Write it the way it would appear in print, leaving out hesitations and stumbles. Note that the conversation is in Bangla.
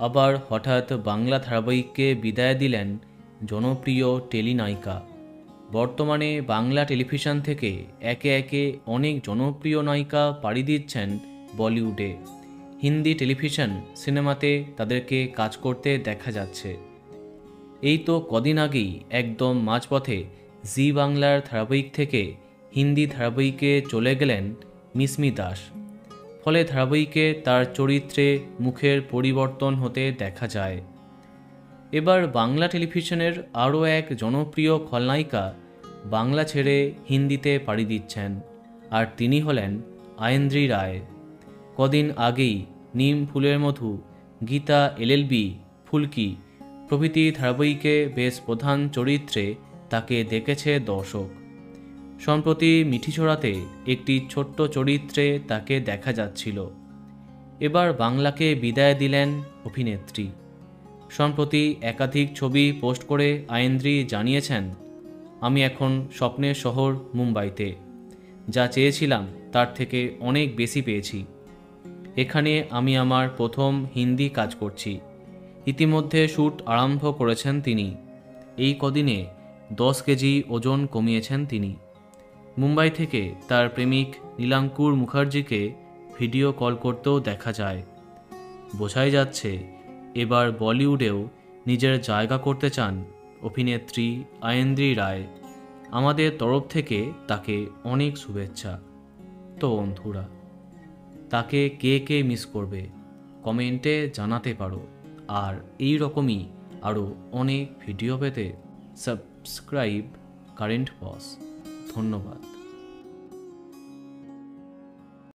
আবার হঠাৎ বাংলা ধারাবাহিককে বিদায় দিলেন জনপ্রিয় টেলিনায়িকা। বর্তমানে বাংলা টেলিভিশন থেকে একে একে অনেক জনপ্রিয় নায়িকা পাড়ি দিচ্ছেন বলিউডে। হিন্দি টেলিভিশন সিনেমাতে তাদেরকে কাজ করতে দেখা যাচ্ছে। এই তো কদিন আগেই একদম মাঝপথে জি বাংলার ধারাবাহিক থেকে হিন্দি ধারাবাহিকে চলে গেলেন মিসমি দাস। ফলে ধারাবাহিকে তার চরিত্রে মুখের পরিবর্তন হতে দেখা যায়। এবার বাংলা টেলিভিশনের আরও এক জনপ্রিয় খলনায়িকা বাংলা ছেড়ে হিন্দিতে পাড়ি দিচ্ছেন, আর তিনি হলেন আয়েন্দ্রি রায়। কদিন আগেই নিম ফুলের মধু, গীতা এলএলবি, ফুলকি প্রভৃতি ধারাবাহিকে বেশ প্রধান চরিত্রে তাকে দেখেছে দর্শক। সম্প্রতি মিঠিছড়াতে একটি ছোট্ট চরিত্রে তাকে দেখা যাচ্ছিল। এবার বাংলাকে বিদায় দিলেন অভিনেত্রী। সম্প্রতি একাধিক ছবি পোস্ট করে আয়েন্দ্রি জানিয়েছেন, আমি এখন স্বপ্নের শহর মুম্বাইতে। যা চেয়েছিলাম তার থেকে অনেক বেশি পেয়েছি। এখানে আমি আমার প্রথম হিন্দি কাজ করছি। ইতিমধ্যে শ্যুট আরম্ভ করেছেন তিনি। এই কদিনে 10 কেজি ওজন কমিয়েছেন তিনি। মুম্বাই থেকে তার প্রেমিক নীলাঙ্কুর মুখার্জিকে ভিডিও কল করতেও দেখা যায়। বোঝাই যাচ্ছে এবার বলিউডেও নিজের জায়গা করতে চান অভিনেত্রী আয়েন্দ্রি রায়। আমাদের তরফ থেকে তাকে অনেক শুভেচ্ছা। তো বন্ধুরা, তাকে কে কে মিস করবে কমেন্টে জানাতে পারো। আর এই রকমই আরও অনেক ভিডিও পেতে সাবস্ক্রাইব কারেন্ট পজ। ধন্যবাদ।